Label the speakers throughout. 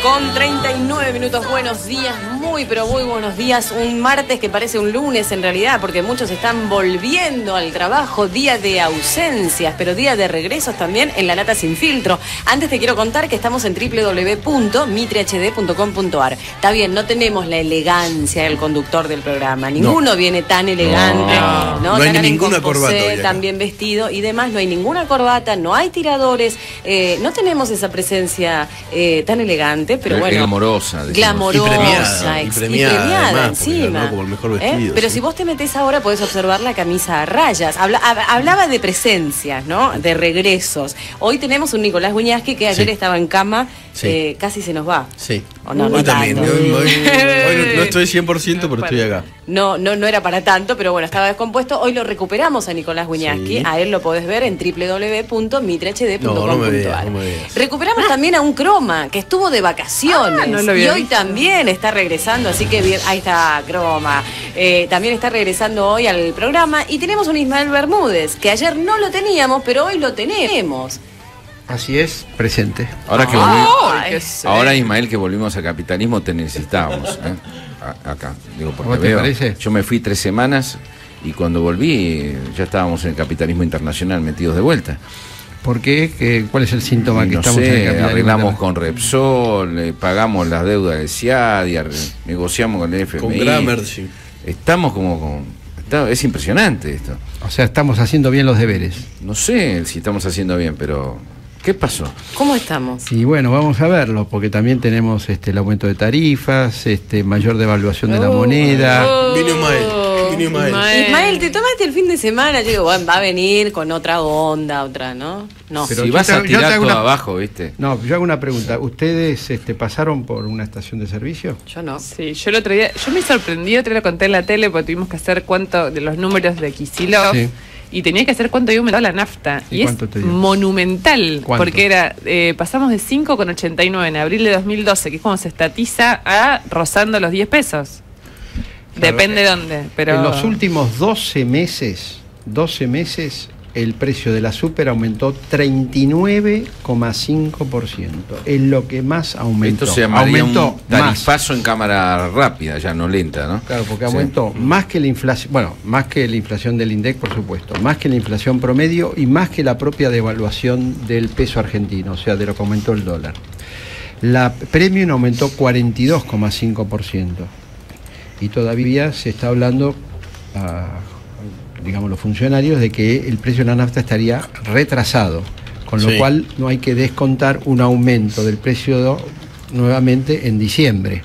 Speaker 1: Con 39 minutos, buenos días, muy pero muy buenos días. Un martes que parece un lunes en realidad, porque muchos están volviendo al trabajo, día de ausencias, pero día de regresos también en La Nata Sin Filtro. Antes te quiero contar que estamos en www.mitrehd.com.ar. Está bien, no tenemos la elegancia del conductor del programa, ninguno viene tan elegante,
Speaker 2: no hay ninguna corbata
Speaker 1: tan bien vestido y demás, no hay ninguna corbata, no hay tiradores, no tenemos esa presencia tan elegante. Pero bueno,
Speaker 2: glamorosa,
Speaker 1: y premiada
Speaker 2: además,
Speaker 1: encima,
Speaker 2: como el mejor vestido,
Speaker 1: pero
Speaker 2: ¿sí?
Speaker 1: Si vos te metés ahora podés observar la camisa a rayas. Hablaba de presencias, ¿no? De regresos. Hoy tenemos un Nicolás Wiñaski que ayer estaba en cama, casi se nos va.
Speaker 2: Sí.
Speaker 1: ¿O no?
Speaker 2: Hoy
Speaker 1: No
Speaker 2: también. Hoy no estoy 100%, pero estoy acá.
Speaker 1: No era para tanto, pero bueno, estaba descompuesto. Hoy lo recuperamos a Nicolás Wiñaski. A él lo podés ver en www.mitrehd.com.ar. Recuperamos también a un Croma que estuvo de vacaciones y hoy también está regresando, así que bien, ahí está Croma. También está regresando hoy al programa y tenemos un Ismael Bermúdez que ayer no lo teníamos, pero hoy lo tenemos.
Speaker 3: Así es, presente.
Speaker 4: Ahora ahora Ismael, que volvimos a capitalismo, te necesitábamos, acá. Digo, porque
Speaker 3: ¿Te parece?
Speaker 4: Yo me fui 3 semanas y cuando volví ya estábamos en el capitalismo internacional metidos de vuelta.
Speaker 3: ¿Por qué? ¿Cuál es el síntoma que estamos en el capitalismo?
Speaker 4: Arreglamos con Repsol, pagamos las deudas de Ciadia, negociamos con el FMI.
Speaker 2: Con Gramercy.
Speaker 4: Estamos es impresionante esto.
Speaker 3: O sea, estamos haciendo bien los deberes.
Speaker 4: No sé si estamos haciendo bien, pero ¿qué pasó?
Speaker 1: ¿Cómo estamos?
Speaker 3: Y bueno, vamos a verlo, porque también tenemos el aumento de tarifas, mayor devaluación de la moneda.
Speaker 2: Vino Ismael.
Speaker 1: Te tomaste el fin de semana. Yo digo, bueno, va a venir con otra onda, ¿no? No.
Speaker 4: Pero si vas a tirar todo abajo, ¿viste?
Speaker 3: No, yo hago una pregunta. ¿Ustedes pasaron por una estación de servicio?
Speaker 1: Yo no.
Speaker 5: Sí, yo el otro día, yo me sorprendí, te lo conté en la tele, porque tuvimos que hacer cuánto de los números de Kicillof. Sí. Y tenía que hacer cuánto había aumentado la nafta. Y es monumental.
Speaker 3: ¿Cuánto?
Speaker 5: Porque pasamos de 5,89 en abril de 2012, que es cuando se estatiza, a rozando los 10 pesos. Claro, depende de dónde. Pero
Speaker 3: en los últimos 12 meses, el precio de la super aumentó 39,5%. Es lo que más aumentó.
Speaker 4: Esto se llamaría un tarifazo en cámara rápida, ya no lenta, ¿no?
Speaker 3: Claro, porque aumentó más que la inflación, más que la inflación del INDEC, por supuesto, más que la inflación promedio y más que la propia devaluación del peso argentino, o sea, de lo que aumentó el dólar. La premium aumentó 42,5%. Y todavía se está hablando digamos, los funcionarios, de que el precio de la nafta estaría retrasado, con lo cual no hay que descontar un aumento del precio nuevamente en diciembre.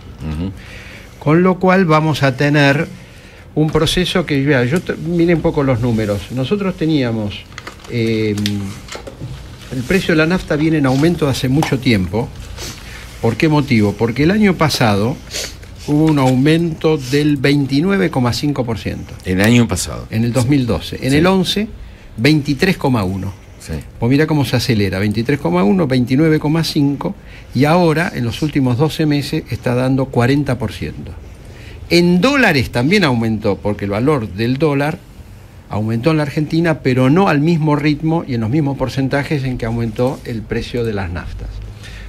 Speaker 3: Con lo cual vamos a tener un proceso que, miren un poco los números. Nosotros teníamos, el precio de la nafta viene en aumento hace mucho tiempo. ¿Por qué motivo? Porque el año pasado hubo un aumento del 29,5%.
Speaker 4: El año pasado.
Speaker 3: En el 2012. En el 11, 23,1%.
Speaker 4: Sí.
Speaker 3: Pues mira cómo se acelera. 23,1%, 29,5%. Y ahora, en los últimos 12 meses, está dando 40%. En dólares también aumentó, porque el valor del dólar aumentó en la Argentina, pero no al mismo ritmo y en los mismos porcentajes en que aumentó el precio de las naftas.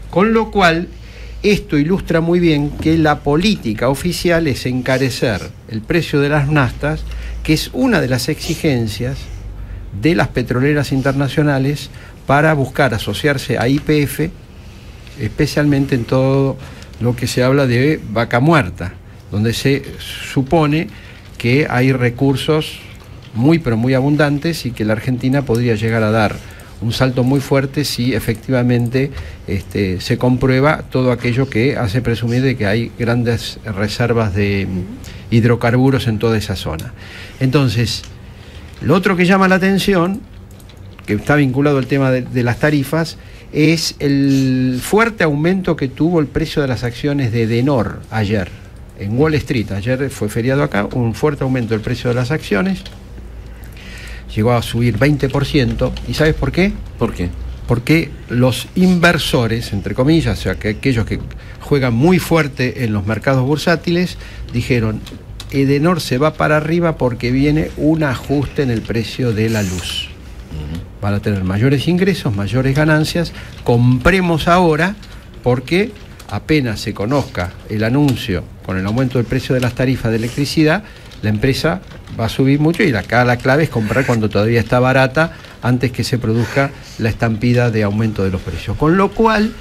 Speaker 3: Con lo cual, esto ilustra muy bien que la política oficial es encarecer el precio de las naftas, que es una de las exigencias de las petroleras internacionales para buscar asociarse a YPF, especialmente en todo lo que se habla de vaca muerta, donde se supone que hay recursos muy pero muy abundantes y que la Argentina podría llegar a dar un salto muy fuerte si efectivamente se comprueba todo aquello que hace presumir de que hay grandes reservas de hidrocarburos en toda esa zona. Entonces, lo otro que llama la atención, que está vinculado al tema de las tarifas, es el fuerte aumento que tuvo el precio de las acciones de Edenor ayer, en Wall Street. Ayer fue feriado acá, un fuerte aumento del precio de las acciones. Llegó a subir 20%. ¿Y sabes por qué?
Speaker 4: ¿Por qué?
Speaker 3: Porque los inversores, entre comillas, o sea, que aquellos que juegan muy fuerte en los mercados bursátiles, dijeron, Edenor se va para arriba porque viene un ajuste en el precio de la luz. Van a tener mayores ingresos, mayores ganancias, compremos ahora porque apenas se conozca el anuncio con el aumento del precio de las tarifas de electricidad, la empresa va a subir mucho, y acá la clave es comprar cuando todavía está barata, antes que se produzca la estampida de aumento de los precios. Con lo cual,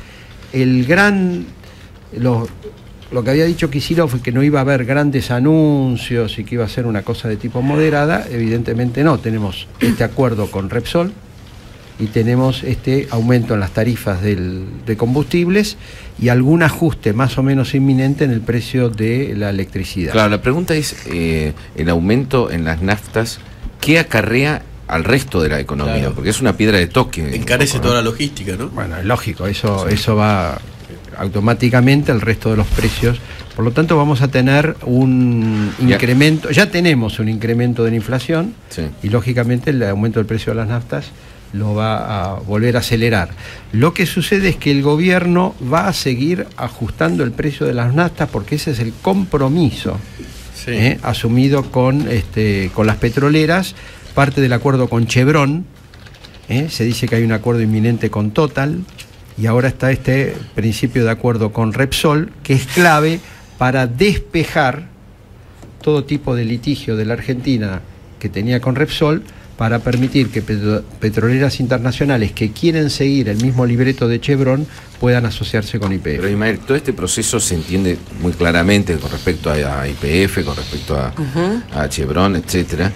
Speaker 3: lo que había dicho Kicillof fue que no iba a haber grandes anuncios y que iba a ser una cosa de tipo moderada. Evidentemente no, tenemos este acuerdo con Repsol y tenemos este aumento en las tarifas de combustibles y algún ajuste más o menos inminente en el precio de la electricidad.
Speaker 4: Claro, la pregunta es, el aumento en las naftas, ¿qué acarrea al resto de la economía? Claro. Porque es una piedra de toque.
Speaker 2: Encarece toda la logística, ¿no?
Speaker 3: Bueno, es lógico, eso va automáticamente al resto de los precios. Por lo tanto, vamos a tener un incremento, ya tenemos un incremento de la inflación, sí, y lógicamente el aumento del precio de las naftas lo va a volver a acelerar. Lo que sucede es que el gobierno va a seguir ajustando el precio de las naftas, porque ese es el compromiso, sí, asumido con las petroleras, parte del acuerdo con Chevron, se dice que hay un acuerdo inminente con Total, y ahora está este principio de acuerdo con Repsol, que es clave para despejar todo tipo de litigio de la Argentina que tenía con Repsol, para permitir que petroleras internacionales que quieren seguir el mismo libreto de Chevron puedan asociarse con YPF.
Speaker 4: Pero Ismael, todo este proceso se entiende muy claramente con respecto a YPF, con respecto a Chevron, etcétera.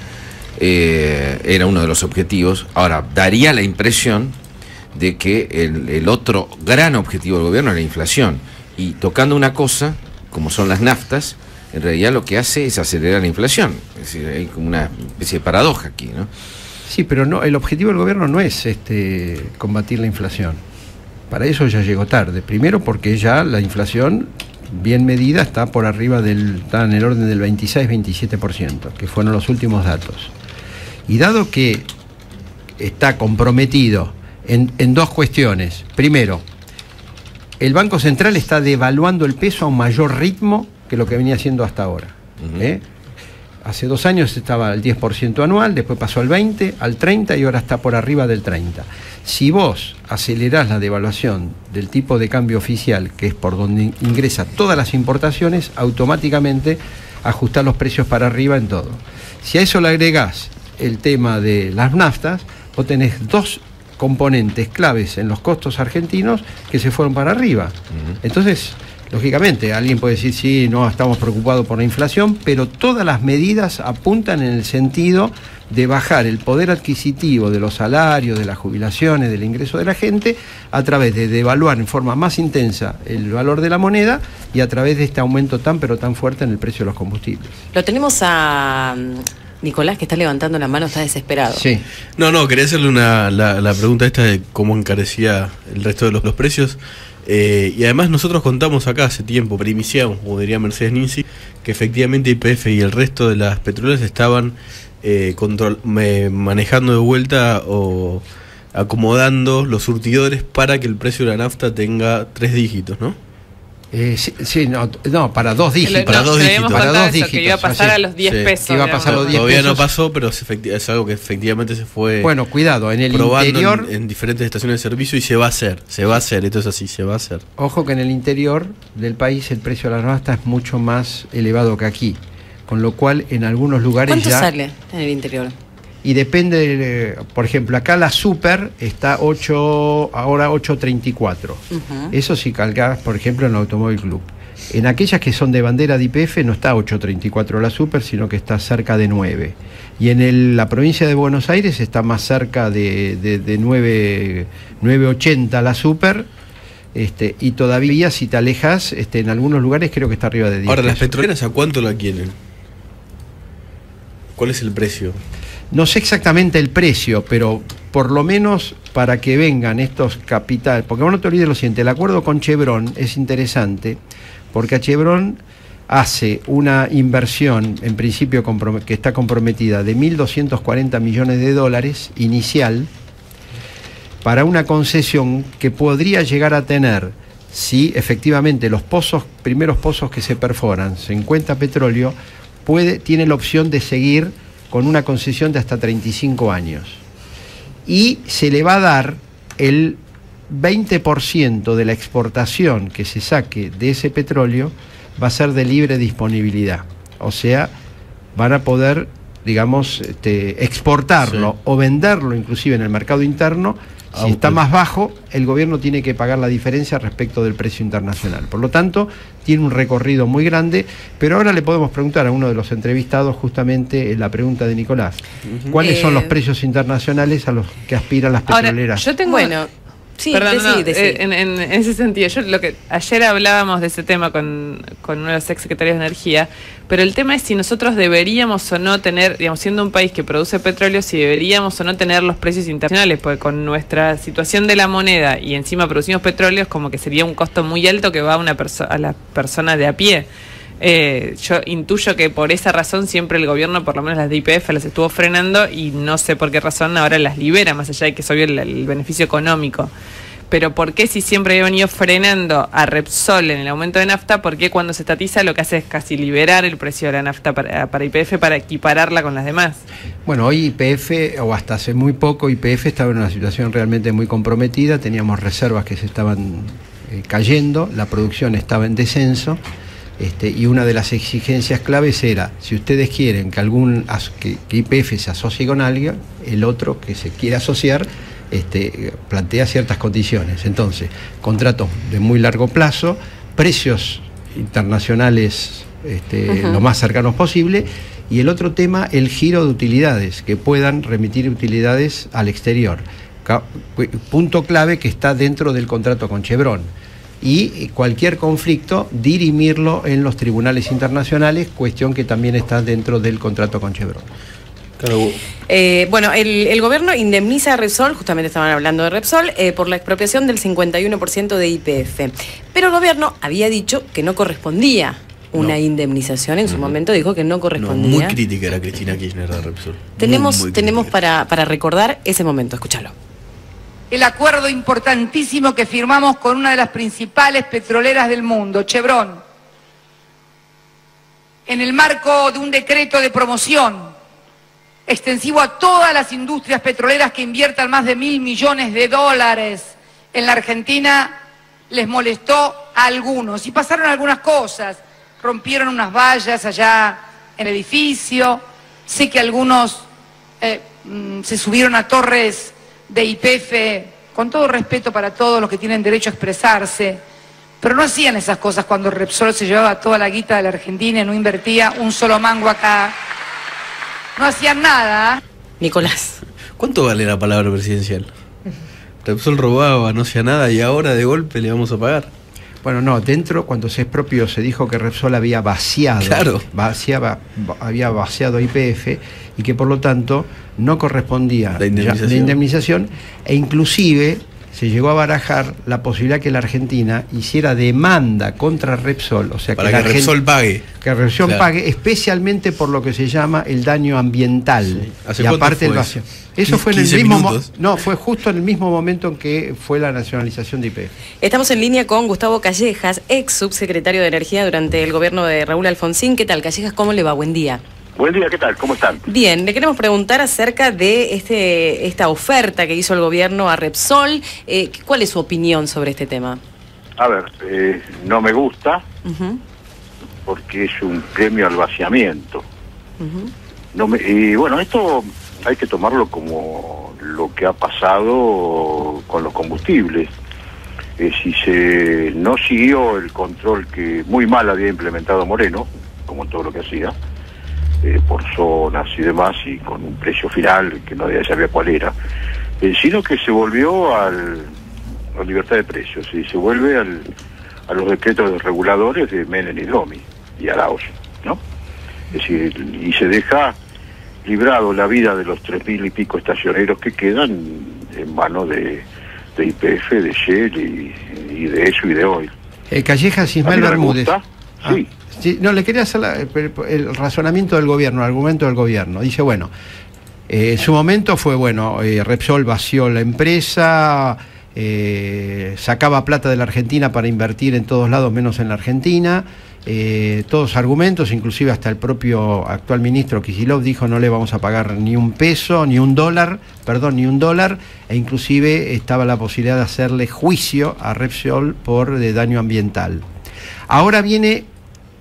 Speaker 4: Era uno de los objetivos. Ahora, daría la impresión de que el otro gran objetivo del gobierno es la inflación. Y tocando una cosa, como son las naftas, en realidad lo que hace es acelerar la inflación. Es decir, hay como una especie de paradoja aquí, ¿no?
Speaker 3: Sí, pero no, el objetivo del gobierno no es combatir la inflación. Para eso ya llegó tarde. Primero porque ya la inflación, bien medida, está por arriba está en el orden del 26-27%, que fueron los últimos datos. Y dado que está comprometido en dos cuestiones. Primero, el Banco Central está devaluando el peso a un mayor ritmo que lo que venía haciendo hasta ahora. Hace 2 años estaba al 10% anual, después pasó al 20%, al 30% y ahora está por arriba del 30%. Si vos acelerás la devaluación del tipo de cambio oficial, que es por donde ingresan todas las importaciones, automáticamente ajustás los precios para arriba en todo. Si a eso le agregás el tema de las naftas, vos tenés 2 componentes claves en los costos argentinos que se fueron para arriba. Entonces, lógicamente, alguien puede decir, sí, no, estamos preocupados por la inflación, pero todas las medidas apuntan en el sentido de bajar el poder adquisitivo de los salarios, de las jubilaciones, del ingreso de la gente, a través de devaluar en forma más intensa el valor de la moneda y a través de este aumento tan pero tan fuerte en el precio de los combustibles.
Speaker 1: Lo tenemos a Nicolás, que está levantando la mano, está desesperado.
Speaker 2: Sí. No, quería hacerle la pregunta esta de cómo encarecía el resto de los precios. Y además nosotros contamos acá hace tiempo, primiciamos, como diría Mercedes Ninzi, que efectivamente YPF y el resto de las petroleras estaban manejando de vuelta o acomodando los surtidores para que el precio de la nafta tenga 3 dígitos, ¿no?
Speaker 3: Para 2 dígitos.
Speaker 2: Para 2 dígitos.
Speaker 5: Para 2 dígitos. Que iba a pasar a los 10 pesos.
Speaker 3: Iba a pasar a los 10
Speaker 2: Todavía
Speaker 3: pesos.
Speaker 2: no pasó, pero es algo que efectivamente se fue.
Speaker 3: Bueno, cuidado, en el interior.
Speaker 2: En diferentes estaciones de servicio, y se va a hacer, esto es así, se va a hacer.
Speaker 3: Ojo que en el interior del país el precio de la nafta es mucho más elevado que aquí. Con lo cual, en algunos lugares
Speaker 1: ¿cuánto sale en el interior?
Speaker 3: Y depende, por ejemplo, acá la Super está ahora 8.34. Eso si calcás, por ejemplo, en el Automóvil Club. En aquellas que son de bandera de YPF no está 8.34 la Super, sino que está cerca de 9. Y en la provincia de Buenos Aires está más cerca de 9.80 la Super. Y todavía, si te alejas, en algunos lugares creo que está arriba de 10.
Speaker 2: Ahora, ¿las petroleras a cuánto la quieren? ¿Cuál es el precio?
Speaker 3: No sé exactamente el precio, pero por lo menos para que vengan estos capitales, porque vos no te olvides lo siguiente, el acuerdo con Chevron es interesante, porque a Chevron hace una inversión, en principio que está comprometida, de $1.240 millones inicial, para una concesión que podría llegar a tener, si efectivamente los primeros pozos que se perforan se encuentra petróleo, tiene la opción de seguir con una concesión de hasta 35 años. Y se le va a dar el 20% de la exportación que se saque de ese petróleo va a ser de libre disponibilidad. O sea, van a poder, digamos, exportarlo o venderlo inclusive en el mercado interno. Si está más bajo, el gobierno tiene que pagar la diferencia respecto del precio internacional. Por lo tanto, tiene un recorrido muy grande, pero ahora le podemos preguntar a uno de los entrevistados justamente la pregunta de Nicolás. ¿Cuáles son los precios internacionales a los que aspiran las petroleras?
Speaker 5: Ahora, yo tengo...
Speaker 1: Bueno, sí, perdón,
Speaker 5: en ese sentido, ayer hablábamos de ese tema con uno de los ex secretarios de Energía, pero el tema es si nosotros deberíamos o no tener, digamos, siendo un país que produce petróleo, si deberíamos o no tener los precios internacionales, porque con nuestra situación de la moneda y encima producimos petróleo, es como que sería un costo muy alto que va a la persona de a pie. Yo intuyo que por esa razón siempre el gobierno, por lo menos las de YPF, las estuvo frenando y no sé por qué razón ahora las libera, más allá de que es obvio el beneficio económico. Pero ¿por qué si siempre había venido frenando a Repsol en el aumento de nafta, por qué cuando se estatiza lo que hace es casi liberar el precio de la nafta para YPF para equipararla con las demás?
Speaker 3: Bueno, hoy YPF, o hasta hace muy poco, YPF estaba en una situación realmente muy comprometida, teníamos reservas que se estaban cayendo, la producción estaba en descenso. Y una de las exigencias claves era, si ustedes quieren que YPF se asocie con alguien, el otro que se quiera asociar plantea ciertas condiciones. Entonces, contratos de muy largo plazo, precios internacionales lo más cercanos posible, y el otro tema, el giro de utilidades, que puedan remitir utilidades al exterior. Punto clave que está dentro del contrato con Chevron. Y cualquier conflicto, dirimirlo en los tribunales internacionales, cuestión que también está dentro del contrato con Chevron.
Speaker 1: Bueno, el gobierno indemniza a Repsol, justamente estaban hablando de Repsol, por la expropiación del 51% de YPF. Pero el gobierno había dicho que no correspondía una indemnización, en su momento dijo que no correspondía.
Speaker 2: Muy crítica era Cristina Kirchner de Repsol.
Speaker 1: Tenemos para recordar ese momento, escúchalo.
Speaker 6: El acuerdo importantísimo que firmamos con una de las principales petroleras del mundo, Chevron, en el marco de un decreto de promoción extensivo a todas las industrias petroleras que inviertan más de $1.000 millones en la Argentina, les molestó a algunos y pasaron algunas cosas, rompieron unas vallas allá en el edificio, sé que algunos se subieron a torres de YPF, con todo respeto para todos los que tienen derecho a expresarse, pero no hacían esas cosas cuando Repsol se llevaba toda la guita de la Argentina y no invertía un solo mango acá. No hacían nada.
Speaker 1: Nicolás.
Speaker 2: ¿Cuánto vale la palabra presidencial? Repsol robaba, no hacía nada y ahora de golpe le vamos a pagar.
Speaker 3: Bueno, no, dentro cuando se expropió se dijo que Repsol había vaciado, había vaciado YPF y que por lo tanto no correspondía la indemnización e inclusive se llegó a barajar la posibilidad que la Argentina hiciera demanda contra Repsol, o sea,
Speaker 2: para que Repsol pague.
Speaker 3: Que Repsol pague, especialmente por lo que se llama el daño ambiental.
Speaker 2: Sí. ¿Hace
Speaker 3: y aparte el vacío. Eso fue en el mismo fue justo en el mismo momento en que fue la nacionalización de YPF.
Speaker 1: Estamos en línea con Gustavo Callejas, ex subsecretario de Energía durante el gobierno de Raúl Alfonsín. ¿Qué tal, Callejas? ¿Cómo le va? Buen día.
Speaker 7: Buen día, ¿qué tal? ¿Cómo están?
Speaker 1: Bien, le queremos preguntar acerca de esta oferta que hizo el gobierno a Repsol. ¿Cuál es su opinión sobre este tema?
Speaker 7: A ver, no me gusta, porque es un premio al vaciamiento. Y bueno, esto hay que tomarlo como lo que ha pasado con los combustibles. Si se no siguió el control que muy mal había implementado Moreno, como todo lo que hacía, por zonas y demás, y con un precio final que nadie sabía cuál era, sino que se volvió a la libertad de precios, y se vuelve a los decretos reguladores de Menem y Dromi y Arauz, ¿no? Es decir, y se deja librado la vida de los 3.000 y pico estacioneros que quedan en manos de YPF, de Shell y de eso y de Oil.
Speaker 3: Callejas, Ismael Bermúdez.
Speaker 7: Sí.
Speaker 3: Sí, no, le quería hacer el razonamiento del gobierno, el argumento del gobierno. Dice, bueno, en su momento fue, Repsol vació la empresa, sacaba plata de la Argentina para invertir en todos lados menos en la Argentina. Todos argumentos, inclusive hasta el propio actual ministro Kicillof dijo no le vamos a pagar ni un peso, ni un dólar, e inclusive estaba la posibilidad de hacerle juicio a Repsol por daño ambiental. Ahora viene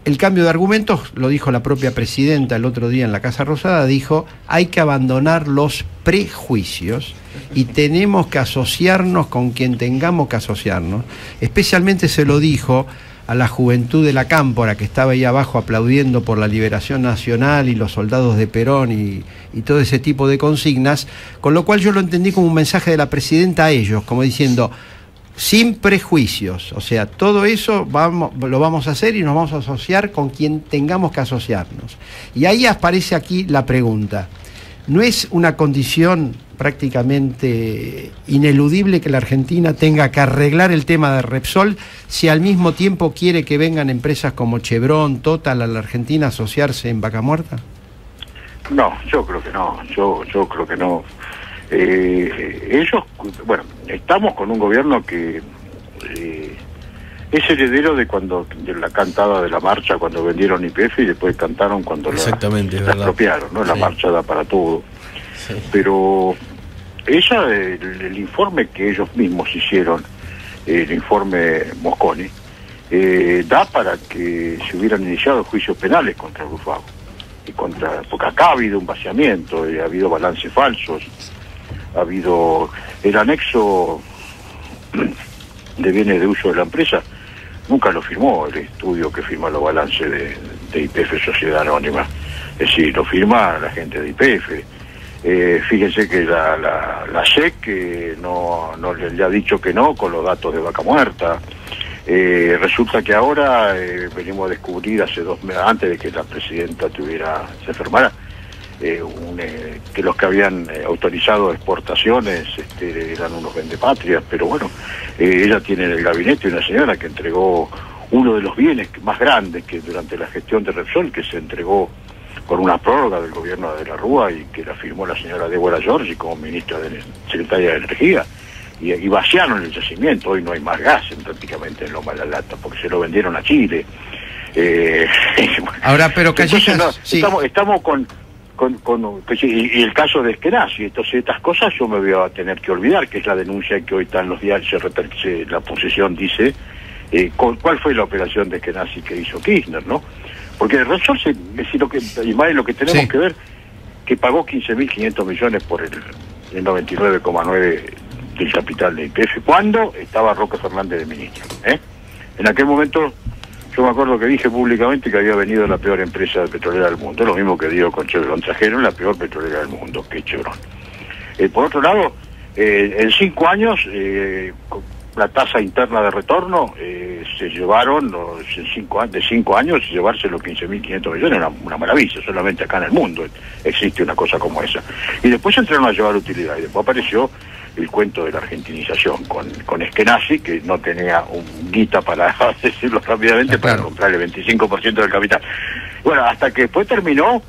Speaker 3: el cambio de argumentos, lo dijo la propia presidenta el otro día en la Casa Rosada, dijo hay que abandonar los prejuicios y tenemos que asociarnos con quien tengamos que asociarnos. Especialmente se lo dijo a la juventud de la Cámpora, que estaba ahí abajo aplaudiendo por la liberación nacional y los soldados de Perón y todo ese tipo de consignas, con lo cual yo lo entendí como un mensaje de la presidenta a ellos, como diciendo, sin prejuicios, o sea, todo eso lo vamos a hacer y nos vamos a asociar con quien tengamos que asociarnos. Y ahí aparece aquí la pregunta, ¿no es una condición prácticamente ineludible que la Argentina tenga que arreglar el tema de Repsol si al mismo tiempo quiere que vengan empresas como Chevron, Total a la Argentina a asociarse en Vaca Muerta?
Speaker 7: No, yo creo que no, yo creo que no. Ellos, bueno, estamos con un gobierno que es heredero de la cantada de la marcha cuando vendieron YPF y después cantaron cuando la expropiaron, ¿no? Sí. La marcha da para todo. Sí. Pero el informe que ellos mismos hicieron, el informe Mosconi, da para que se hubieran iniciado juicios penales contra Rufago. Porque acá ha habido un vaciamiento, ha habido balances falsos, ha habido el anexo de bienes de uso de la empresa, nunca lo firmó el estudio que firma los balances de YPF Sociedad Anónima, es decir, lo firma la gente de YPF. Fíjense que la SEC no le ha dicho que no con los datos de Vaca Muerta. Resulta que ahora venimos a descubrir hace 2 meses, antes de que la presidenta se enfermara, que los que habían autorizado exportaciones eran unos vendepatrias, pero bueno, ella tiene en el gabinete una señora que entregó uno de los bienes más grandes que durante la gestión de Repsol, que se entregó con una prórroga del gobierno de la Rúa y que la firmó la señora Débora Giorgi como secretaria de Energía, y vaciaron el yacimiento. Hoy no hay más gas prácticamente en Loma de la Lata porque se lo vendieron a Chile.
Speaker 3: Ahora, pero Callejas,
Speaker 7: no, sí. Estamos con y el caso de Eskenazi. Entonces estas cosas yo me voy a tener que olvidar, que es la denuncia que hoy está en los diarios, la posesión dice cuál fue la operación de Eskenazi que hizo Kirchner, ¿no? Porque el Repsol, y más lo que tenemos que ver, que pagó 15.500 millones por el 99,9 del capital de YPF, cuando estaba Roque Fernández de ministro. En aquel momento, yo me acuerdo que dije públicamente que había venido la peor empresa petrolera del mundo, lo mismo que digo con Chevron, trajeron la peor petrolera del mundo, que es Chevron. Por otro lado, en 5 años, la tasa interna de retorno se llevaron de 5 años llevarse los 15.500 millones, una maravilla. Solamente acá en el mundo existe una cosa como esa. Y después entraron a llevar utilidad y después apareció el cuento de la argentinización con Eskenazi, que no tenía un guita, para decirlo rápidamente, para comprarle el 25% del capital. Bueno, hasta que después terminó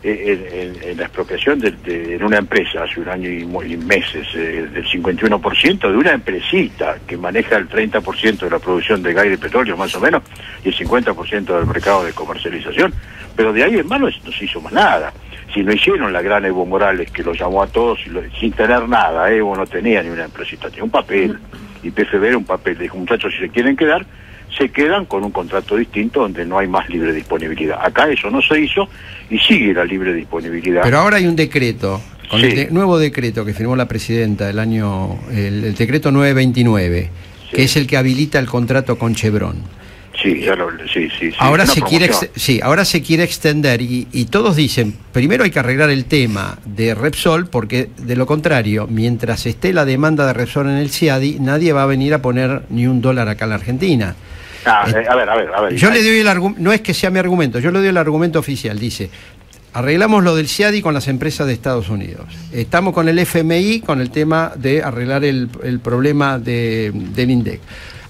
Speaker 7: en la expropiación en una empresa hace 1 año y meses del 51% de una empresita que maneja el 30% de la producción de gas y petróleo más o menos y el 50% del mercado de comercialización, pero de ahí en más no se hizo más nada. Si no hicieron la gran Evo Morales que lo llamó a todos sin tener nada, Evo no tenía ni una empresita, tenía un papel, y PFB era un papel, dijo, muchachos, si se quieren quedar, se quedan con un contrato distinto donde no hay más libre disponibilidad. Acá eso no se hizo y sigue la libre disponibilidad.
Speaker 3: Pero ahora hay un decreto, con el nuevo decreto que firmó la presidenta el decreto 929, que es el que habilita el contrato con Chevron.
Speaker 7: Sí,
Speaker 3: ahora se quiere extender y todos dicen, primero hay que arreglar el tema de Repsol, porque de lo contrario, mientras esté la demanda de Repsol en el CIADI, nadie va a venir a poner ni un dólar acá en la Argentina.
Speaker 7: A ver.
Speaker 3: Yo le doy el argumento, no es que sea mi argumento, yo le doy el argumento oficial, dice, arreglamos lo del CIADI con las empresas de Estados Unidos. Estamos con el FMI con el tema de arreglar el problema del INDEC.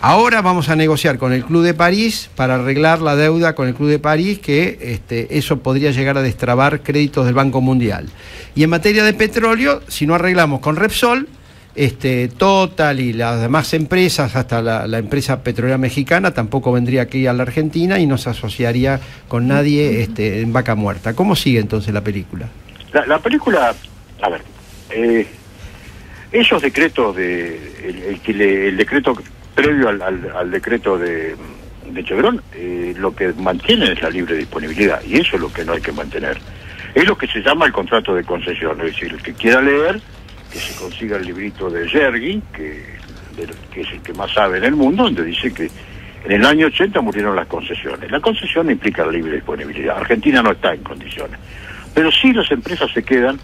Speaker 3: Ahora vamos a negociar con el Club de París para arreglar la deuda con el Club de París, que eso podría llegar a destrabar créditos del Banco Mundial. Y en materia de petróleo, si no arreglamos con Repsol, Total y las demás empresas, hasta la empresa petrolera mexicana, tampoco vendría aquí a la Argentina y no se asociaría con nadie en vaca muerta. ¿Cómo sigue entonces la película?
Speaker 7: La película, a ver, esos decretos el decreto previo al decreto de Chevron, lo que mantienen es la libre disponibilidad, y eso es lo que no hay que mantener. Es lo que se llama el contrato de concesión, es decir, el que quiera leer, que se consiga el librito de Yergin, que es el que más sabe en el mundo, donde dice que en el año 80 murieron las concesiones. La concesión implica la libre disponibilidad. Argentina no está en condiciones. Pero sí las empresas se quedan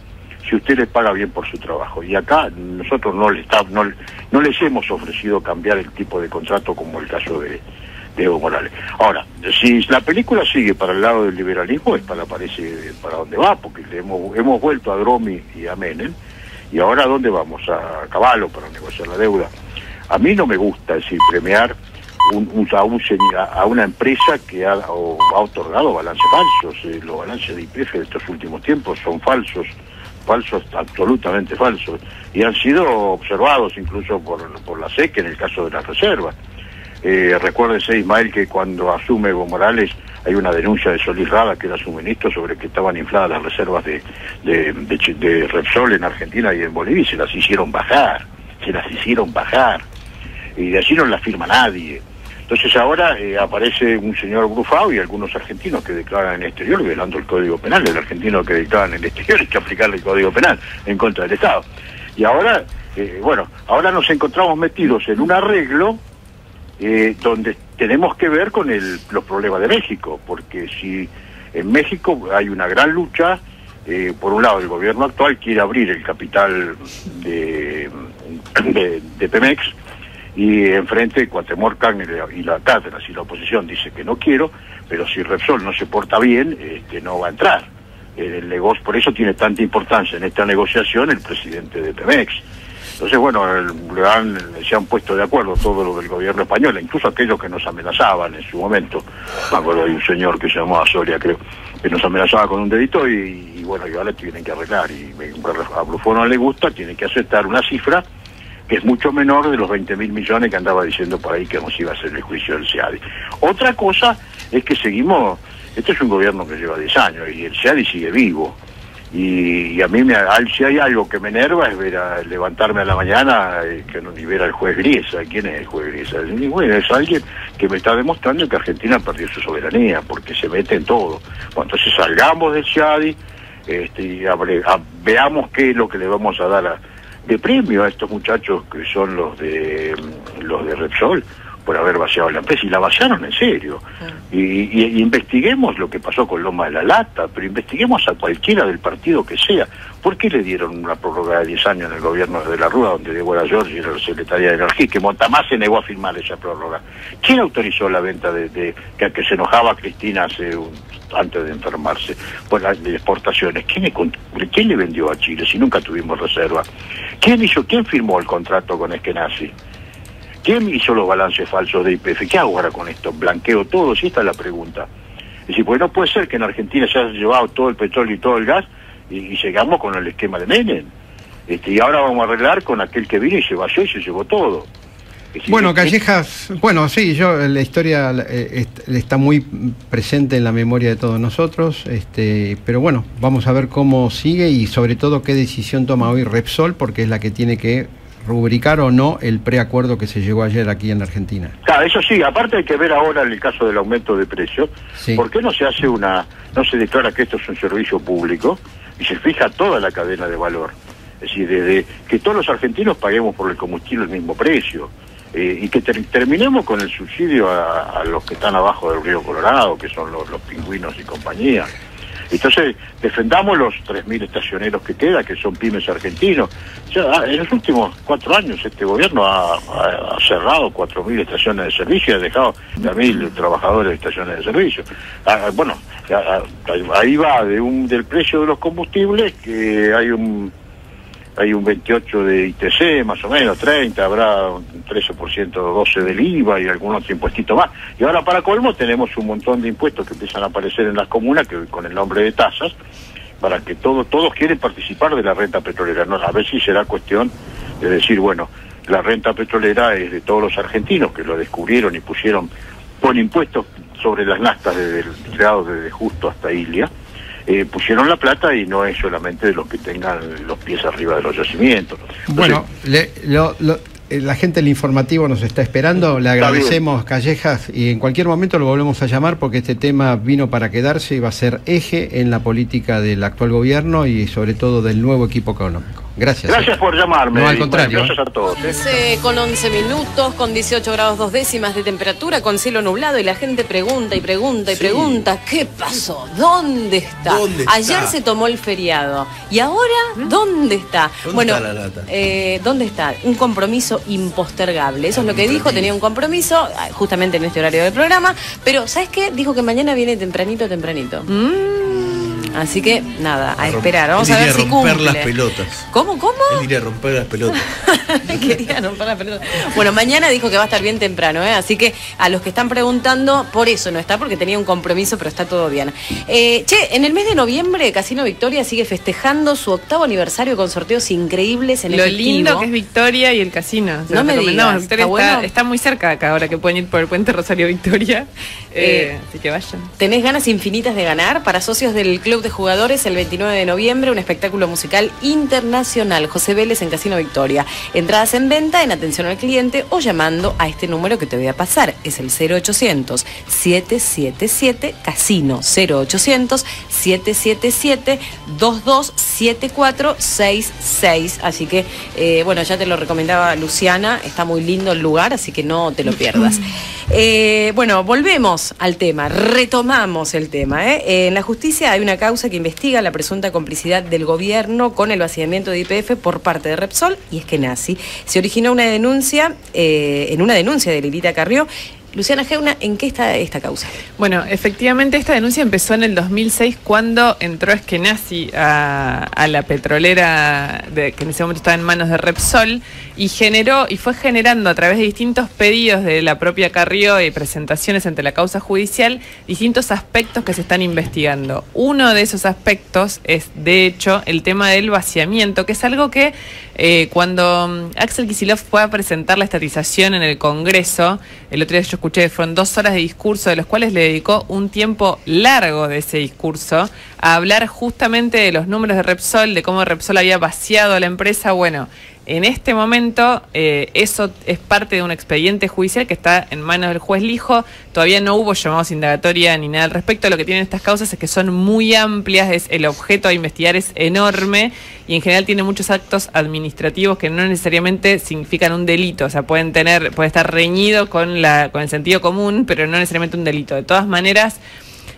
Speaker 7: si usted les paga bien por su trabajo. Y acá nosotros no les hemos ofrecido cambiar el tipo de contrato como el caso de Evo Morales. Ahora, si la película sigue para el lado del liberalismo, parece para dónde va, porque hemos vuelto a Dromi y a Menem, y ahora ¿a dónde vamos? A Cavallo para negociar la deuda. A mí no me gusta, es decir, premiar a una empresa que ha otorgado balances falsos. Los balances de YPF de estos últimos tiempos son falsos, absolutamente falsos, y han sido observados incluso por la SEC en el caso de las reservas. Recuérdese, Ismael, que cuando asume Evo Morales hay una denuncia de Solís Rada, que era su ministro, sobre que estaban infladas las reservas de Repsol en Argentina y en Bolivia, y se las hicieron bajar, y de allí no la firma nadie. Entonces ahora aparece un señor Brufao y algunos argentinos que declaran en el exterior, violando el Código Penal. El argentino que declaran en el exterior hay que aplicarle el Código Penal en contra del Estado. Y ahora, ahora nos encontramos metidos en un arreglo donde tenemos que ver con los problemas de México, porque si en México hay una gran lucha, por un lado el gobierno actual quiere abrir el capital de Pemex, y enfrente Cuauhtémoc y la cátedra, si la oposición dice que no quiero, pero si Repsol no se porta bien, no va a entrar. El negocio, por eso tiene tanta importancia en esta negociación el presidente de Pemex. Entonces, bueno, se han puesto de acuerdo todos los del gobierno español, incluso aquellos que nos amenazaban en su momento. Me acuerdo de un señor que se llamaba Soria, creo, que nos amenazaba con un dedito y ahora tienen que arreglar. Y a Brufao no le gusta, tiene que aceptar una cifra que es mucho menor de los 20.000 millones que andaba diciendo por ahí que nos iba a hacer el juicio del SEADI. Otra cosa es que seguimos, este es un gobierno que lleva 10 años y el SEADI sigue vivo. Y a mí, si hay algo que me enerva es levantarme a la mañana y ver al juez Griesa. ¿Quién es el juez Griesa? Bueno, es alguien que me está demostrando que Argentina perdió su soberanía, porque se mete en todo. Bueno, entonces salgamos del SEADI, veamos qué es lo que le vamos a dar de premio a estos muchachos que son los de Repsol, por haber vaciado la empresa, y la vaciaron en serio. Y investiguemos lo que pasó con Loma de la Lata, pero investiguemos a cualquiera del partido que sea. ¿Por qué le dieron una prórroga de 10 años en el gobierno de la Rúa, donde Débora Giorgi era la secretaria de Energía, y que Montamás se negó a firmar esa prórroga? ¿Quién autorizó la venta que se enojaba Cristina antes de enfermarse por las exportaciones? ¿Quién le vendió a Chile si nunca tuvimos reserva? ¿Quién firmó el contrato con Eskenazi? ¿Quién hizo los balances falsos de YPF? ¿Qué hago ahora con esto? ¿Blanqueo todo? Sí, esta es la pregunta. Es decir, pues no puede ser que en Argentina se haya llevado todo el petróleo y todo el gas y llegamos con el esquema de Menem. Y ahora vamos a arreglar con aquel que vino y se vació y se llevó todo. Decir,
Speaker 3: bueno, Callejas, sí, la historia está muy presente en la memoria de todos nosotros, pero bueno, vamos a ver cómo sigue y sobre todo qué decisión toma hoy Repsol, porque es la que tiene que rubricar o no el preacuerdo que se llegó ayer aquí en la Argentina.
Speaker 7: Claro, eso sí, aparte hay que ver ahora en el caso del aumento de precios, sí. ¿Por qué no se declara que esto es un servicio público y se fija toda la cadena de valor? Es decir, desde que todos los argentinos paguemos por el combustible el mismo precio, y que terminemos con el subsidio a los que están abajo del río Colorado, que son los pingüinos y compañía. Entonces, defendamos los 3.000 estacioneros que quedan, que son pymes argentinos. Ya, en los últimos 4 años este gobierno ha cerrado 4.000 estaciones de servicio y ha dejado 1.000 trabajadores de estaciones de servicio. Ahí va del precio de los combustibles, que hay un 28 de ITC, más o menos, 30, habrá un 13%, 12% del IVA y algún otro impuestito más. Y ahora, para colmo, tenemos un montón de impuestos que empiezan a aparecer en las comunas con el nombre de tasas, para que todos quieren participar de la renta petrolera. No, a ver si será cuestión Es decir, bueno, la renta petrolera es de todos los argentinos que lo descubrieron y pusieron con impuestos sobre las naftas desde el Cerrado, desde Justo hasta Ilia, pusieron la plata y no es solamente de los que tengan los pies arriba de los yacimientos.
Speaker 3: Bueno, la gente del informativo nos está esperando, le agradecemos, Callejas, y en cualquier momento lo volvemos a llamar porque este tema vino para quedarse y va a ser eje en la política del actual gobierno y sobre todo del nuevo equipo económico. Gracias.
Speaker 7: Gracias por llamarme.
Speaker 3: No, al contrario.
Speaker 7: Gracias a todos.
Speaker 1: 11 minutos, con 18 grados 2 décimas de temperatura, con cielo nublado, y la gente pregunta y pregunta y pregunta, ¿qué pasó? ¿Dónde está? Ayer se tomó el feriado. ¿Y ahora dónde está?
Speaker 2: ¿Dónde está la lata?
Speaker 1: ¿Dónde está? Un compromiso impostergable. Eso es lo que dijo, tenía un compromiso, justamente en este horario del programa, pero ¿sabes qué? Dijo que mañana viene tempranito. Así que, nada, a esperar. Vamos a ver si cumple.
Speaker 2: Romper las pelotas.
Speaker 1: ¿Cómo?
Speaker 2: Él iría a romper las pelotas.
Speaker 1: Quería romper las pelotas. Bueno, mañana dijo que va a estar bien temprano, así que a los que están preguntando, por eso no está, porque tenía un compromiso, pero está todo bien. En el mes de noviembre, Casino Victoria sigue festejando su 8º aniversario con sorteos increíbles en efectivo.
Speaker 5: Lo lindo que es Victoria y el casino.
Speaker 1: No me digas,
Speaker 5: Victoria está muy cerca de acá ahora que pueden ir por el puente Rosario Victoria. Así que vayan.
Speaker 1: ¿Tenés ganas infinitas de ganar? Para socios del Club de Jugadores, el 29 de noviembre, un espectáculo musical internacional. José Vélez en Casino Victoria. Entradas en venta en atención al cliente o llamando a este número que te voy a pasar. Es el 0800-777 Casino. 0800-777-227466. Así que, bueno, ya te lo recomendaba Luciana. Está muy lindo el lugar, así que no te lo pierdas. Bueno, volvemos al tema, retomamos el tema. En la justicia hay una causa que investiga la presunta complicidad del gobierno con el vaciamiento de YPF por parte de Repsol y Eskenazi. Se originó una denuncia, en una denuncia de Lilita Carrió. Luciana Geuna, ¿en qué está esta causa?
Speaker 5: Bueno, efectivamente esta denuncia empezó en el 2006 cuando entró Eskenazi a la petrolera que en ese momento estaba en manos de Repsol y fue generando a través de distintos pedidos de la propia Carrió y presentaciones ante la causa judicial distintos aspectos que se están investigando. Uno de esos aspectos es, de hecho, el tema del vaciamiento, que es algo que cuando Axel Kicillof fue a presentar la estatización en el Congreso, el otro día yo escuché, fueron 2 horas de discurso, de los cuales le dedicó un tiempo largo de ese discurso a hablar justamente de los números de Repsol, de cómo Repsol había vaciado a la empresa. Bueno, en este momento eso es parte de un expediente judicial que está en manos del juez Lijo. Todavía no hubo llamados indagatoria ni nada al respecto. Lo que tienen estas causas es que son muy amplias, el objeto a investigar es enorme y en general tiene muchos actos administrativos que no necesariamente significan un delito. O sea, puede estar reñido con el sentido común, pero no necesariamente un delito. De todas maneras,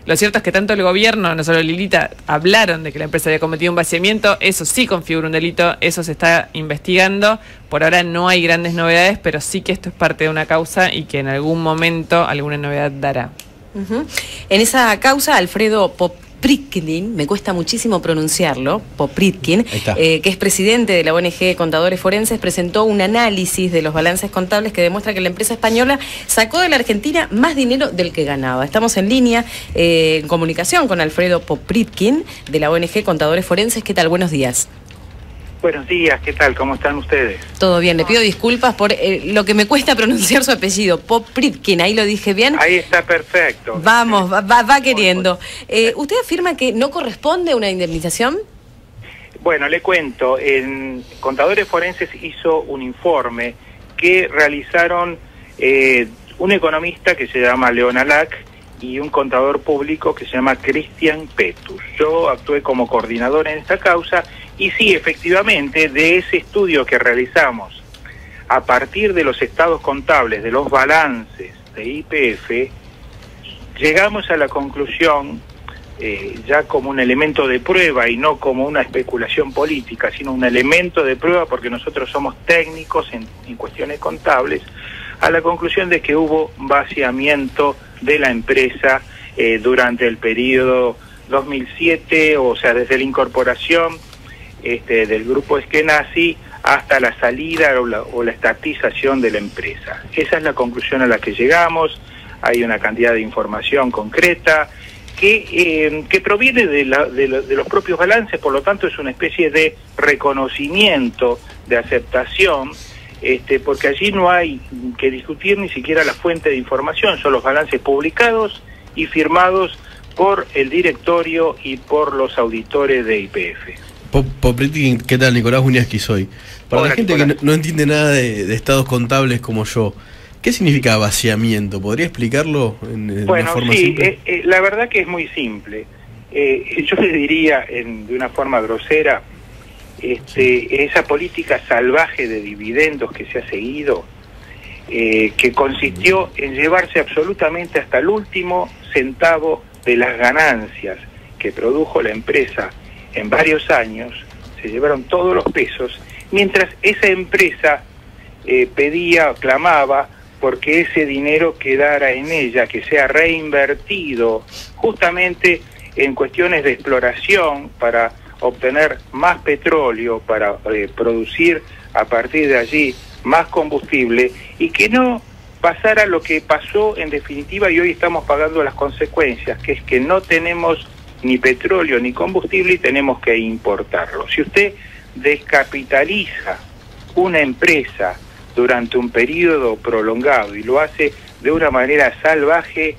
Speaker 5: lo cierto es que tanto el gobierno, no solo Lilita, hablaron de que la empresa había cometido un vaciamiento. Eso sí configura un delito, eso se está investigando. Por ahora no hay grandes novedades, pero sí que esto es parte de una causa y que en algún momento alguna novedad dará.
Speaker 1: En esa causa, Alfredo Popritkin, me cuesta muchísimo pronunciarlo, Popritkin, que es presidente de la ONG Contadores Forenses, presentó un análisis de los balances contables que demuestra que la empresa española sacó de la Argentina más dinero del que ganaba. Estamos en línea, en comunicación con Alfredo Popritkin, de la ONG Contadores Forenses. ¿Qué tal? Buenos días.
Speaker 8: Buenos días, ¿qué tal? ¿Cómo están ustedes?
Speaker 1: Todo bien, le pido disculpas por lo que me cuesta pronunciar su apellido, Popritkin, ¿ahí lo dije bien?
Speaker 8: Ahí está perfecto.
Speaker 1: Vamos, va queriendo. ¿Usted afirma que no corresponde una indemnización?
Speaker 8: Bueno, le cuento, en Contadores Forenses hizo un informe que realizaron un economista que se llama León Alac y un contador público que se llama Cristian Petus. Yo actué como coordinador en esta causa. Y sí, efectivamente, de ese estudio que realizamos a partir de los estados contables, de los balances de YPF, llegamos a la conclusión, ya como un elemento de prueba y no como una especulación política, sino un elemento de prueba porque nosotros somos técnicos en cuestiones contables, a la conclusión de que hubo vaciamiento de la empresa durante el periodo 2007, o sea, desde la incorporación del grupo Eskenazi hasta la salida o la estatización de la empresa. Esa es la conclusión a la que llegamos. Hay una cantidad de información concreta, que proviene de los propios balances, por lo tanto es una especie de reconocimiento, de aceptación, porque allí no hay que discutir ni siquiera la fuente de información, son los balances publicados y firmados por el directorio y por los auditores de YPF.
Speaker 2: Popriti, ¿qué tal? Nicolás Buñaski soy. Para
Speaker 8: Hola,
Speaker 2: la gente
Speaker 8: Nicolás,
Speaker 2: que no entiende nada de estados contables como yo, ¿qué significa vaciamiento? ¿Podría explicarlo en una forma simple?
Speaker 8: La verdad que es muy simple. Yo le diría de una forma grosera, esa política salvaje de dividendos que se ha seguido, que consistió en llevarse absolutamente hasta el último centavo de las ganancias que produjo la empresa en varios años, se llevaron todos los pesos, mientras esa empresa pedía, clamaba, porque ese dinero quedara en ella, que sea reinvertido justamente en cuestiones de exploración para obtener más petróleo, para producir a partir de allí más combustible, y que no pasara lo que pasó en definitiva, y hoy estamos pagando las consecuencias, que es que no tenemos ni petróleo ni combustible y tenemos que importarlo. Si usted descapitaliza una empresa durante un periodo prolongado y lo hace de una manera salvaje,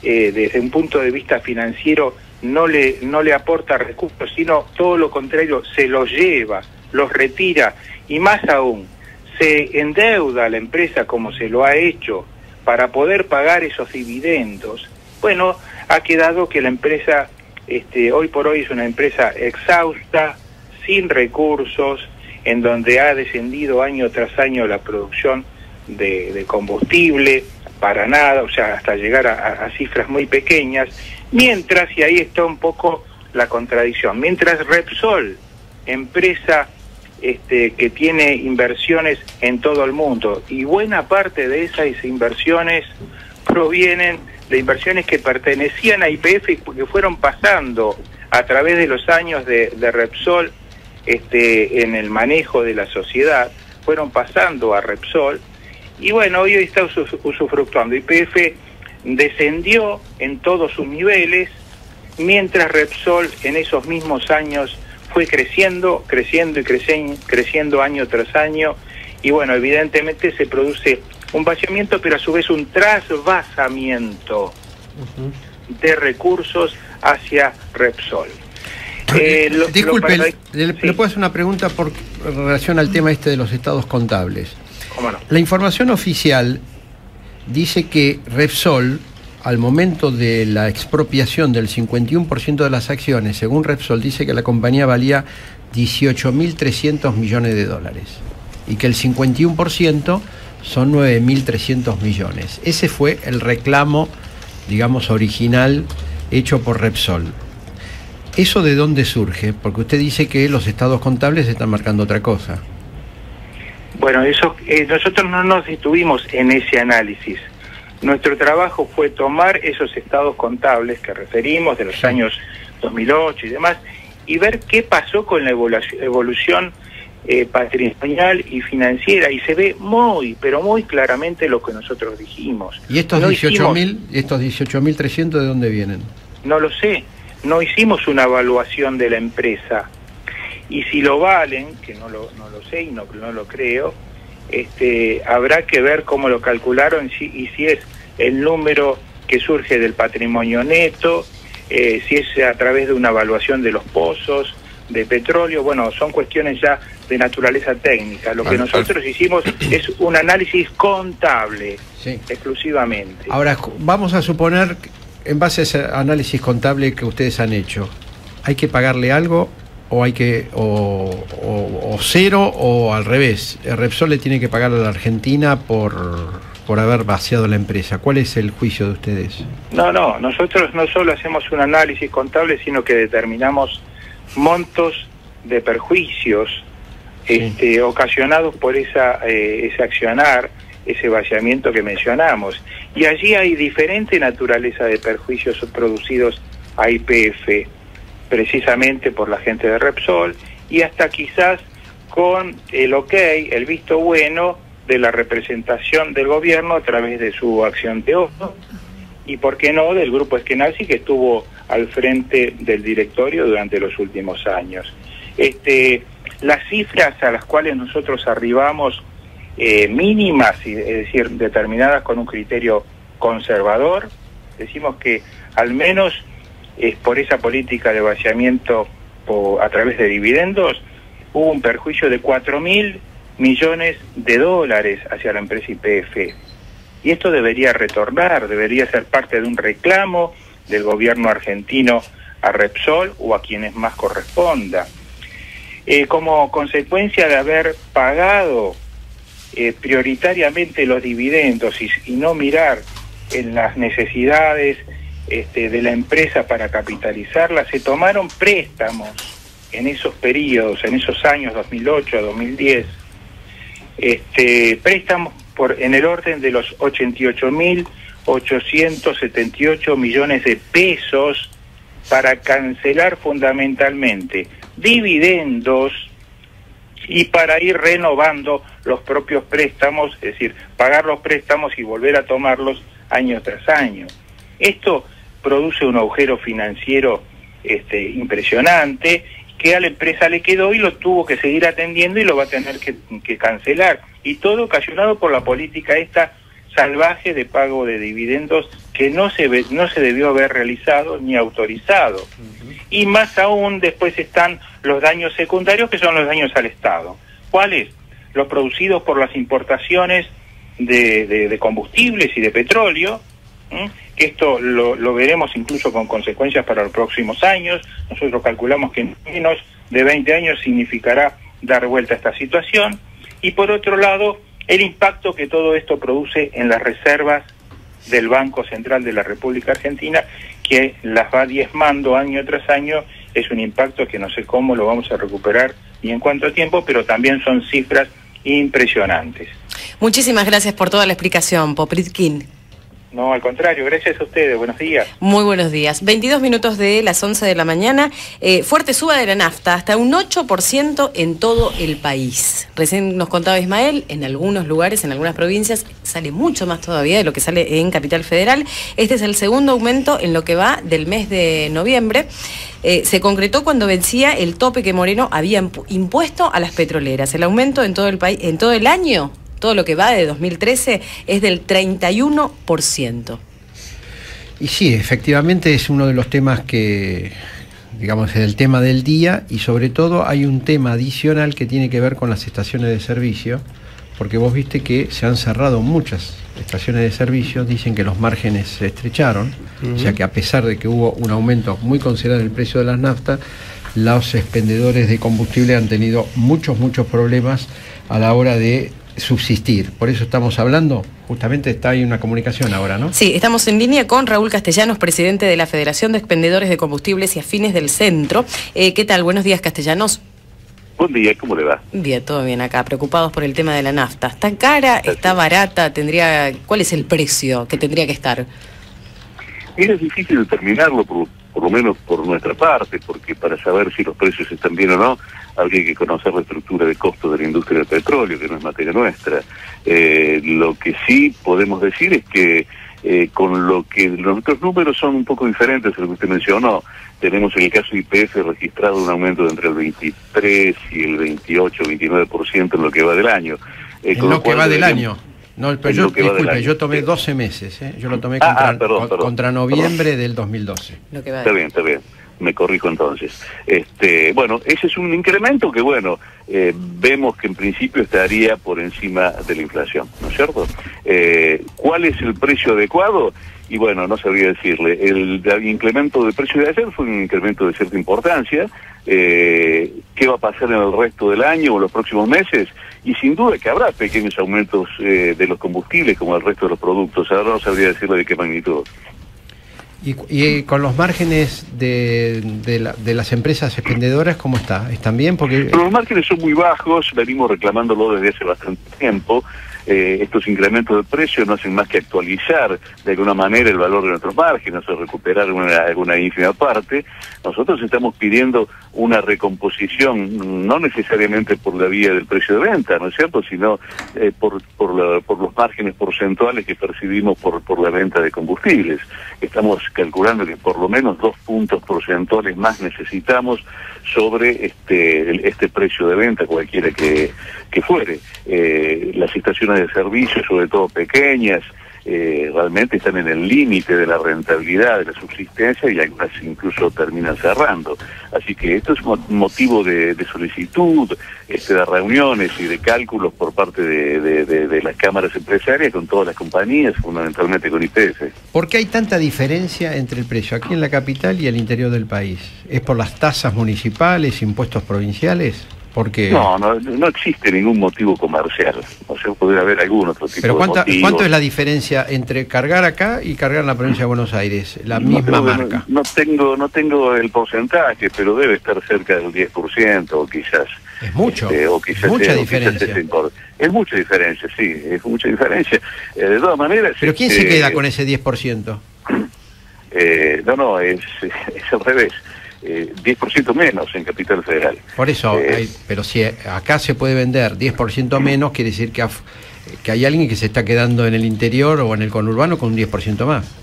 Speaker 8: desde un punto de vista financiero no le aporta recursos, sino todo lo contrario, se los lleva, los retira, y más aún, se endeuda a la empresa como se lo ha hecho para poder pagar esos dividendos. Bueno, ha quedado que la empresa hoy por hoy es una empresa exhausta, sin recursos, en donde ha descendido año tras año la producción de combustible, para nada, o sea, hasta llegar a cifras muy pequeñas, mientras, y ahí está un poco la contradicción, mientras Repsol, empresa que tiene inversiones en todo el mundo, y buena parte de esas inversiones provienen de inversiones que pertenecían a YPF y que fueron pasando a través de los años de Repsol en el manejo de la sociedad, fueron pasando a Repsol, y bueno, hoy está usufructuando. YPF descendió en todos sus niveles, mientras Repsol en esos mismos años fue creciendo año tras año, y bueno, evidentemente se produce un vaciamiento, pero a su vez un trasvasamiento de recursos hacia Repsol.
Speaker 3: Disculpe, ¿le puedo hacer una pregunta en relación al tema de los estados contables?
Speaker 8: ¿Cómo no?
Speaker 3: La información oficial dice que Repsol, al momento de la expropiación del 51% de las acciones, según Repsol, dice que la compañía valía 18.300 millones de dólares y que el 51% son 9.300 millones. Ese fue el reclamo, digamos, original hecho por Repsol. ¿Eso de dónde surge? Porque usted dice que los estados contables están marcando otra cosa.
Speaker 8: Bueno, eso nosotros no nos detuvimos en ese análisis. Nuestro trabajo fue tomar esos estados contables que referimos de los años 2008 y demás, y ver qué pasó con la evolución patrimonial y financiera, y se ve muy, pero muy claramente lo que nosotros dijimos.
Speaker 3: ¿Y estos 18.300 de dónde vienen?
Speaker 8: No lo sé, no hicimos una evaluación de la empresa, y si lo valen, que no lo sé y no lo creo, habrá que ver cómo lo calcularon y si es el número que surge del patrimonio neto, si es a través de una evaluación de los pozos de petróleo. Bueno, son cuestiones ya de naturaleza técnica. Lo que nosotros hicimos es un análisis contable, sí, exclusivamente.
Speaker 3: Ahora, vamos a suponer, en base a ese análisis contable que ustedes han hecho, ¿hay que pagarle algo o hay que o cero o al revés? Repsol le tiene que pagar a la Argentina por haber vaciado la empresa. ¿Cuál es el juicio de ustedes?
Speaker 8: No, nosotros no solo hacemos un análisis contable, sino que determinamos montos de perjuicios ocasionados por ese accionar, ese vaciamiento que mencionamos. Y allí hay diferente naturaleza de perjuicios producidos a YPF, precisamente por la gente de Repsol, y hasta quizás con el el visto bueno de la representación del gobierno a través de su acción de ojo, y por qué no del grupo Eskenazi, que estuvo al frente del directorio durante los últimos años. Las cifras a las cuales nosotros arribamos, mínimas, es decir, determinadas con un criterio conservador, decimos que al menos por esa política de vaciamiento a través de dividendos, hubo un perjuicio de 4.000 millones de dólares hacia la empresa YPF. Y esto debería retornar, debería ser parte de un reclamo del gobierno argentino a Repsol o a quienes más corresponda. Como consecuencia de haber pagado prioritariamente los dividendos y no mirar en las necesidades de la empresa para capitalizarla, se tomaron préstamos en esos periodos, en esos años 2008 a 2010, préstamos en el orden de los 88.878 millones de pesos para cancelar fundamentalmente dividendos y para ir renovando los propios préstamos, es decir, pagar los préstamos y volver a tomarlos año tras año. Esto produce un agujero financiero impresionante que a la empresa le quedó y lo tuvo que seguir atendiendo y lo va a tener que cancelar. Y todo ocasionado por la política esta salvaje de pago de dividendos que no se debió haber realizado ni autorizado. Y más aún después están los daños secundarios, que son los daños al Estado. ¿Cuáles? Los producidos por las importaciones de combustibles y de petróleo, que esto lo veremos incluso con consecuencias para los próximos años. Nosotros calculamos que en menos de 20 años significará dar vuelta a esta situación. Y por otro lado, el impacto que todo esto produce en las reservas del Banco Central de la República Argentina, que las va diezmando año tras año. Es un impacto que no sé cómo lo vamos a recuperar ni en cuánto tiempo, pero también son cifras impresionantes.
Speaker 1: Muchísimas gracias por toda la explicación, Popritkin.
Speaker 8: No, al contrario, gracias a ustedes, buenos días.
Speaker 1: Muy buenos días. 22 minutos de las 11 de la mañana, fuerte suba de la nafta, hasta un 8% en todo el país. Recién nos contaba Ismael, en algunos lugares, en algunas provincias, sale mucho más todavía de lo que sale en Capital Federal. Este es el segundo aumento en lo que va del mes de noviembre. Se concretó cuando vencía el tope que Moreno había impuesto a las petroleras. El aumento en todo el país, en todo el año, todo lo que va de 2013, es del 31%.
Speaker 3: Y sí, efectivamente es uno de los temas que, digamos, es el tema del día, y sobre todo hay un tema adicional que tiene que ver con las estaciones de servicio, porque vos viste que se han cerrado muchas estaciones de servicio, dicen que los márgenes se estrecharon, o sea que a pesar de que hubo un aumento muy considerable del precio de las naftas, los expendedores de combustible han tenido muchos problemas a la hora de subsistir. Por eso estamos hablando, justamente está ahí una comunicación ahora, ¿no?
Speaker 1: Sí, estamos en línea con Raúl Castellanos, presidente de la Federación de Expendedores de Combustibles y Afines del Centro. ¿Qué tal? Buenos días, Castellanos.
Speaker 7: Buen día, ¿cómo le va?
Speaker 1: Bien, todo bien acá, preocupados por el tema de la nafta. ¿Está cara? ¿Está barata? ¿Cuál es el precio que tendría que estar?
Speaker 7: Mira, es difícil determinarlo, por lo menos por nuestra parte, porque para saber si los precios están bien o no, habría que conocer la estructura de costos de la industria del petróleo, que no es materia nuestra. Lo que sí podemos decir es que con lo que nuestros números son un poco diferentes a lo que usted mencionó. Tenemos en el caso de YPF registrado un aumento de entre el 23 y el 28, 29% en lo que va del año.
Speaker 3: En lo que va del año. No, pero disculpe, yo tomé 12 meses, yo lo tomé contra noviembre del 2012.
Speaker 7: Está bien. Me corrijo entonces. Bueno, ese es un incremento que, vemos que en principio estaría por encima de la inflación, ¿no es cierto? ¿Cuál es el precio adecuado? Y bueno, no sabría decirle. El incremento de precio de ayer fue un incremento de cierta importancia. ¿Qué va a pasar en el resto del año o los próximos meses? Y sin duda que habrá pequeños aumentos de los combustibles como el resto de los productos. Ahora no sabría decirle de qué magnitud.
Speaker 3: Y con los márgenes de las empresas expendedoras, ¿cómo está? ¿Están bien? Porque
Speaker 7: los márgenes son muy bajos, venimos reclamándolo desde hace bastante tiempo. estos incrementos de precios no hacen más que actualizar de alguna manera el valor de nuestros márgenes o recuperar alguna ínfima parte. Nosotros estamos pidiendo una recomposición, no necesariamente por la vía del precio de venta, ¿no es cierto?, sino por los márgenes porcentuales que percibimos por la venta de combustibles. Estamos calculando que por lo menos 2 puntos porcentuales más necesitamos sobre este precio de venta, cualquiera que fuere. Las estaciones de servicio, sobre todo pequeñas, realmente están en el límite de la rentabilidad, de la subsistencia, y algunas incluso terminan cerrando. Así que esto es motivo de solicitud, de reuniones y de cálculos por parte de las cámaras empresarias con todas las compañías, fundamentalmente con YPF.
Speaker 3: ¿Por qué hay tanta diferencia entre el precio aquí en la capital y el interior del país? ¿Es por las tasas municipales, impuestos provinciales? Porque...
Speaker 7: No existe ningún motivo comercial. O sea, podría haber algún otro tipo de motivo.
Speaker 3: ¿Pero cuánto es la diferencia entre cargar acá y cargar en la provincia de Buenos Aires? La misma marca.
Speaker 7: No tengo el porcentaje, pero debe estar cerca del 10% o quizás.
Speaker 3: Es mucho.
Speaker 7: O quizás
Speaker 3: mucha diferencia.
Speaker 7: Es mucha diferencia, sí, es mucha diferencia. De todas maneras...
Speaker 3: ¿Pero quién se queda con ese 10%?
Speaker 7: Es al revés. 10% menos en Capital Federal.
Speaker 3: Por eso, pero si acá se puede vender 10% menos, quiere decir que hay alguien que se está quedando en el interior o en el conurbano con un 10% más.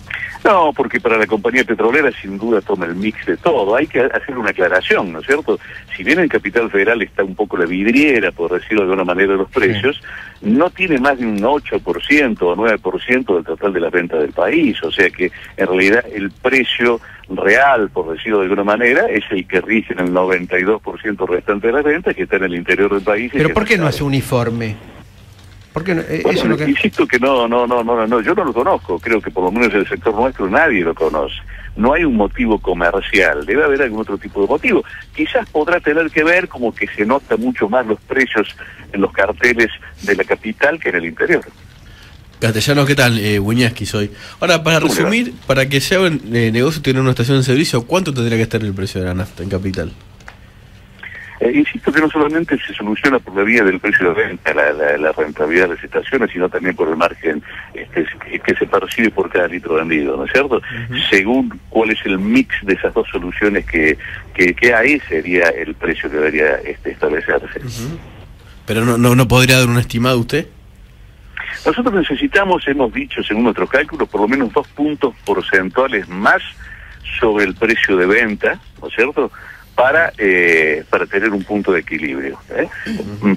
Speaker 7: No, porque para la compañía petrolera sin duda toma el mix de todo. Hay que hacer una aclaración, ¿no es cierto? Si bien en Capital Federal está un poco la vidriera, por decirlo de alguna manera, de los precios, no tiene más de un 8% o 9% del total de la venta del país. O sea que en realidad el precio real, por decirlo de alguna manera, es el que rige en el 92% restante de las ventas, que está en el interior del país.
Speaker 3: ¿Pero por qué no es uniforme?
Speaker 7: Bueno, eso es lo que... Insisto que no, yo no lo conozco, creo que por lo menos en el sector nuestro nadie lo conoce. No hay un motivo comercial, debe haber algún otro tipo de motivo. Quizás podrá tener que ver como que se nota mucho más los precios en los carteles de la capital que en el interior.
Speaker 2: Castellano, ¿qué tal? Buñaski soy. Ahora, para resumir, para que sea un negocio tener una estación de servicio, ¿cuánto tendría que estar el precio de la nafta en capital?
Speaker 7: Insisto que no solamente se soluciona por la vía del precio de venta, la rentabilidad de las estaciones, sino también por el margen que se percibe por cada litro vendido, ¿no es cierto? Según cuál es el mix de esas dos soluciones que hay, sería el precio que debería establecerse.
Speaker 2: ¿Pero no podría dar un estimado usted?
Speaker 7: Nosotros necesitamos, hemos dicho, según nuestros cálculos, por lo menos 2 puntos porcentuales más sobre el precio de venta, ¿no es cierto?, para tener un punto de equilibrio.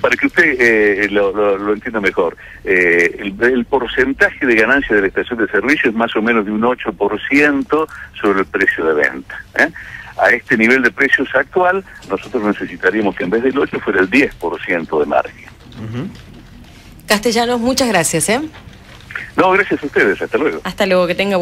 Speaker 7: Para que usted lo entienda mejor, el porcentaje de ganancia de la estación de servicio es más o menos de un 8% sobre el precio de venta. A este nivel de precios actual, nosotros necesitaríamos que en vez del 8 fuera el 10% de margen.
Speaker 1: Castellanos, muchas gracias.
Speaker 7: No, gracias a ustedes. Hasta luego.
Speaker 1: Hasta luego, que tenga buen